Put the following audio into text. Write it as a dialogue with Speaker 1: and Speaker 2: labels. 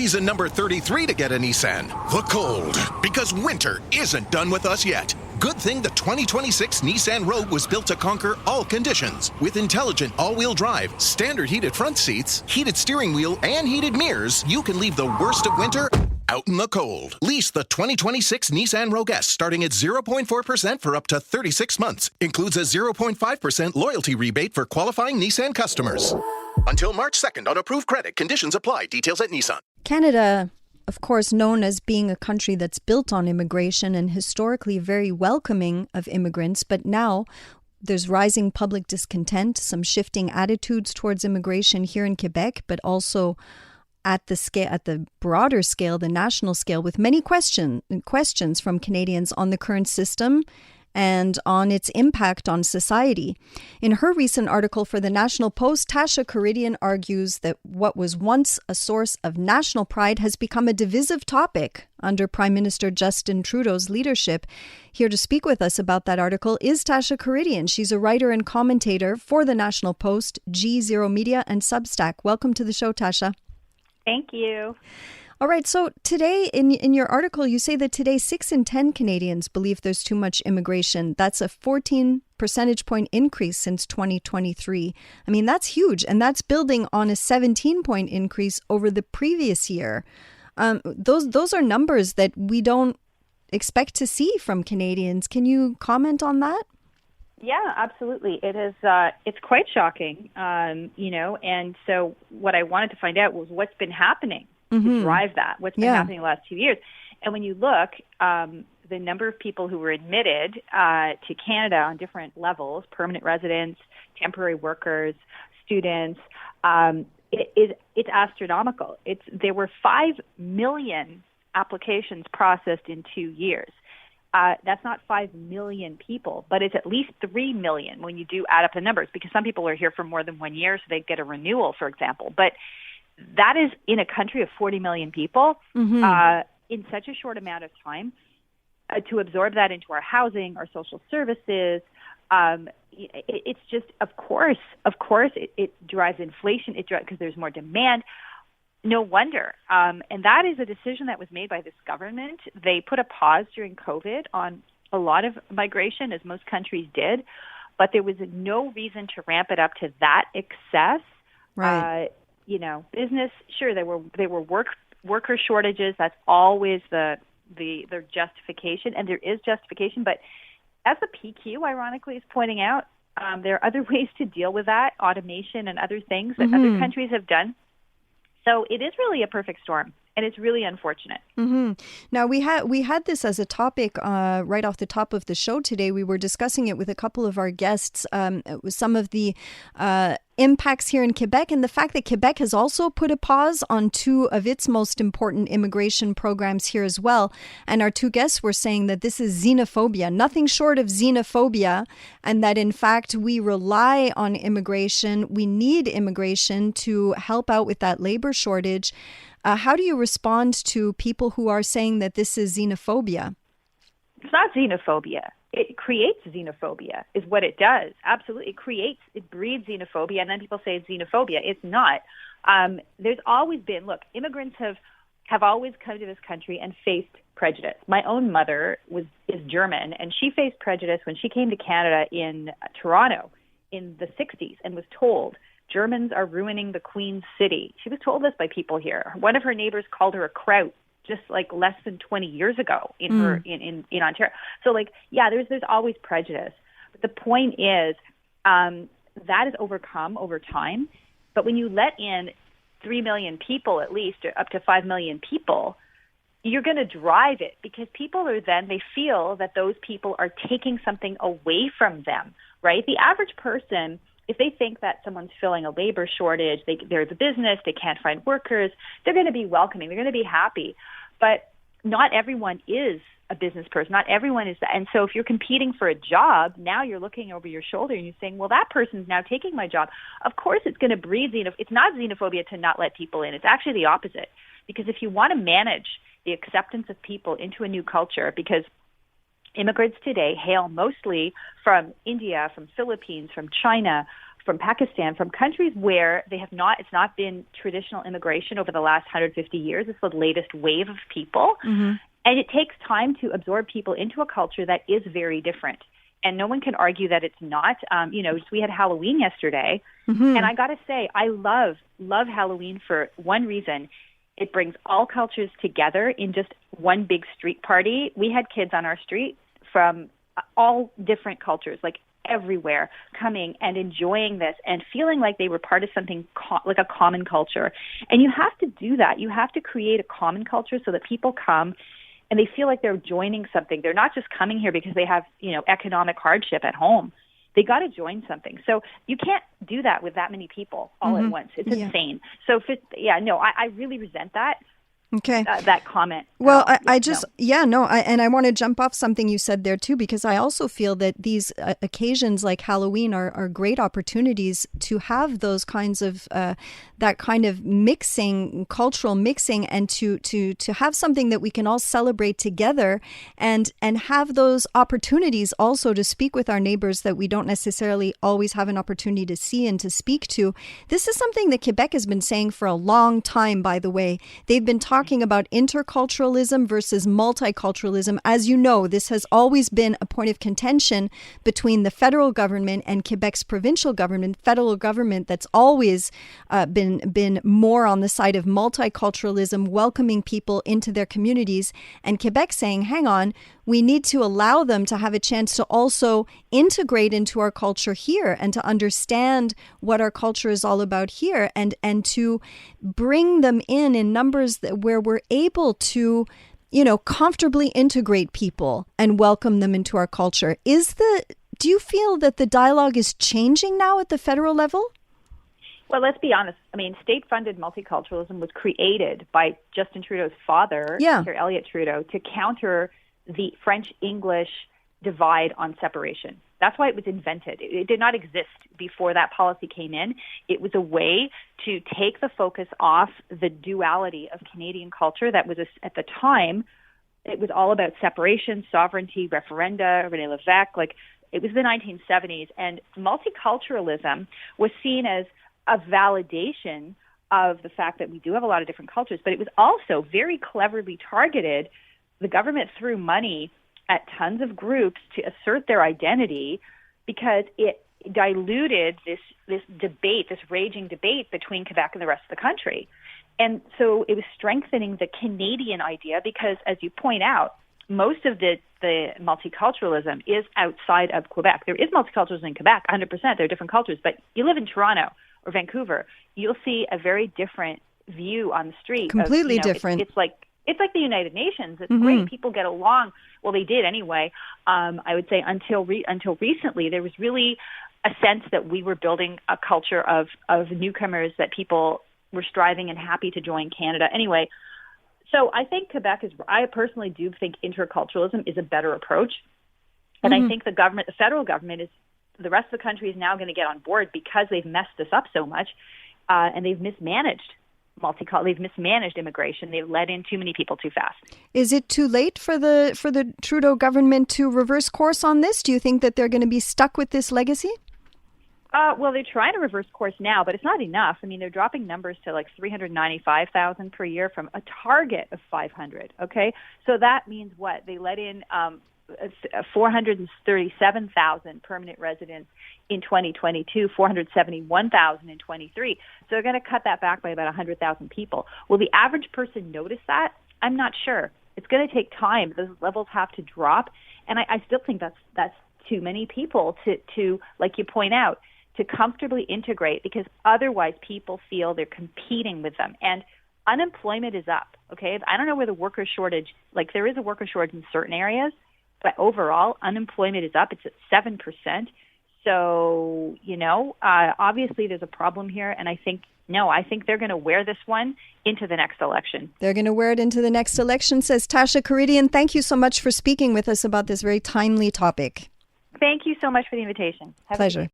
Speaker 1: Reason number 33 to get a Nissan. The cold. Because winter isn't done with us yet. Good thing the 2026 Nissan Rogue was built to conquer all conditions. With intelligent all-wheel drive, standard heated front seats, heated steering wheel, and heated mirrors, you can leave the worst of winter out in the cold. Lease the 2026 Nissan Rogue S starting at 0.4% for up to 36 months. Includes a 0.5% loyalty rebate for qualifying Nissan customers. Until March 2nd on approved credit. Conditions apply. Details at Nissan.
Speaker 2: Canada, of course, known as being a country that's built on immigration and historically very welcoming of immigrants, but now there's rising public discontent, some shifting attitudes towards immigration here in Quebec, but also at the broader scale, the national scale, with many questions from Canadians on the current system and on its impact on society. In her recent article for the National Post, Tasha Kheiriddin argues that what was once a source of national pride has become a divisive topic under Prime Minister Justin Trudeau's leadership. Here to speak with us about that article is Tasha Kheiriddin. She's a writer and commentator for the National Post, GZero Media, and Substack. Welcome to the show, Tasha.
Speaker 3: Thank you.
Speaker 2: All right. So today in your article, you say that today 6 in 10 Canadians believe there's too much immigration. That's a 14 percentage point increase since 2023. I mean, that's huge. And that's building on a 17-point increase over the previous year. Those are numbers that we don't expect to see from Canadians. Can you comment on that?
Speaker 3: Yeah, absolutely. It is. It's quite shocking, and so what I wanted to find out was what's been happening to drive that, what's been happening the last 2 years. And when you look, the number of people who were admitted to Canada on different levels, permanent residents, temporary workers, students, it's astronomical. There were 5 million applications processed in 2 years. That's not 5 million people, but it's at least 3 million when you do add up the numbers, because some people are here for more than 1 year, so they get a renewal, for example. But that is in a country of 40 million people in such a short amount of time. To absorb that into our housing, our social services, it's just, of course, it drives inflation. It drives because there's more demand. No wonder. And that is a decision that was made by this government. They put a pause during COVID on a lot of migration, as most countries did, but there was no reason to ramp it up to that excess.
Speaker 2: Right.
Speaker 3: Business, sure, there were worker shortages. That's always their justification, and there is justification. But as the PQ, ironically, is pointing out, there are other ways to deal with that, automation and other things that other countries have done. So it is really a perfect storm, and it's really unfortunate.
Speaker 2: Now, we had this as a topic right off the top of the show today. We were discussing it with a couple of our guests, some of the impacts here in Quebec, and the fact that Quebec has also put a pause on 2 of its most important immigration programs here as well. And our 2 guests were saying that this is xenophobia, nothing short of xenophobia, and that in fact we rely on immigration. We need immigration to help out with that labor shortage. How do you respond to people who are saying that this is xenophobia?
Speaker 3: It's not xenophobia. It creates xenophobia, is what it does. Absolutely. It breeds xenophobia, and then people say it's xenophobia. It's not. There's always been, immigrants have always come to this country and faced prejudice. My own mother is German, and she faced prejudice when she came to Canada in Toronto in the 60s and was told, Germans are ruining the Queen's City. She was told this by people here. One of her neighbors called her a kraut just less than 20 years ago in Ontario. So there's always prejudice. But the point is that is overcome over time. But when you let in 3 million people, at least, or up to 5 million people, you're going to drive it, because people they feel that those people are taking something away from them, right? The average person, if they think that someone's filling a labor shortage, there's a business, they can't find workers, they're going to be welcoming, they're going to be happy. But not everyone is a business person. Not everyone is that. And so if you're competing for a job, now you're looking over your shoulder and you're saying, well, that person's now taking my job. Of course it's going to breed xenophobia. It's not xenophobia to not let people in. It's actually the opposite. Because if you want to manage the acceptance of people into a new culture, because immigrants today hail mostly from India, from Philippines, from China, from Pakistan, from countries where it's not been traditional immigration over the last 150 years. It's the latest wave of people. Mm-hmm. And it takes time to absorb people into a culture that is very different. And no one can argue that it's not. We had Halloween yesterday. Mm-hmm. And I got to say, I love Halloween for one reason. It brings all cultures together in just one big street party. We had kids on our street from all different cultures, like everywhere, coming and enjoying this and feeling like they were part of something like a common culture. And you have to do that. You have to create a common culture so that people come and they feel like they're joining something. They're not just coming here because they have, economic hardship at home. They got to join something. So you can't do that with that many people all at once. It's insane. So, I really resent that.
Speaker 2: Okay.
Speaker 3: That comment.
Speaker 2: Well, I want to jump off something you said there too, because I also feel that these occasions like Halloween are great opportunities to have those kinds of that kind of mixing, cultural mixing, and to have something that we can all celebrate together, and have those opportunities also to speak with our neighbors that we don't necessarily always have an opportunity to see and to speak to. This is something that Quebec has been saying for a long time, by the way. They've been talking about interculturalism versus multiculturalism. As you know, this has always been a point of contention between the federal government and Quebec's provincial government. Federal government that's always been more on the side of multiculturalism, welcoming people into their communities, and Quebec saying, hang on, we need to allow them to have a chance to also integrate into our culture here and to understand what our culture is all about here, and to bring them in numbers where we're able to, comfortably integrate people and welcome them into our culture. Do you feel that the dialogue is changing now at the federal level?
Speaker 3: Well, let's be honest. I mean, state-funded multiculturalism was created by Justin Trudeau's father, Sir Elliott Trudeau, to counter the French-English divide on separation. That's why it was invented. It did not exist before that policy came in. It was a way to take the focus off the duality of Canadian culture that was, at the time, it was all about separation, sovereignty, referenda, René Lévesque. Like, it was the 1970s, and multiculturalism was seen as a validation of the fact that we do have a lot of different cultures, but it was also very cleverly targeted. The government threw money at tons of groups to assert their identity because it diluted this debate, this raging debate between Quebec and the rest of the country. And so it was strengthening the Canadian idea because, as you point out, most of the multiculturalism is outside of Quebec. There is multiculturalism in Quebec, 100%. There are different cultures. But you live in Toronto or Vancouver, you'll see a very different view on the street.
Speaker 2: Completely different.
Speaker 3: It's like the United Nations. It's great. People get along. Well, they did anyway. I would say until recently, there was really a sense that we were building a culture of newcomers, that people were striving and happy to join Canada. Anyway, so I think I personally do think interculturalism is a better approach. And I think the federal government the rest of the country is now going to get on board because they've messed this up so much, and they've mismanaged they've mismanaged immigration. They've let in too many people too fast.
Speaker 2: Is it too late for the Trudeau government to reverse course on this? Do you think that they're going to be stuck with this legacy?
Speaker 3: Well, they're trying to reverse course now, but it's not enough. I mean, they're dropping numbers to like 395,000 per year from a target of 500. Okay, so that means what? They let in 437,000 permanent residents in 2022, 471,000 in 23. So they're going to cut that back by about 100,000 people. Will the average person notice that? I'm not sure. It's going to take time. Those levels have to drop, and I still think that's too many people to, like you point out, to comfortably integrate, because otherwise people feel they're competing with them. And unemployment is up, okay? I don't know where the worker shortage, like there is a worker shortage in certain areas, but overall unemployment is up. It's at 7%. So, obviously there's a problem here. And I think they're going to wear this one into the next election.
Speaker 2: They're going to wear it into the next election, says Tasha Kheiriddin. Thank you so much for speaking with us about this very timely topic.
Speaker 3: Thank you so much for the invitation.
Speaker 2: Pleasure.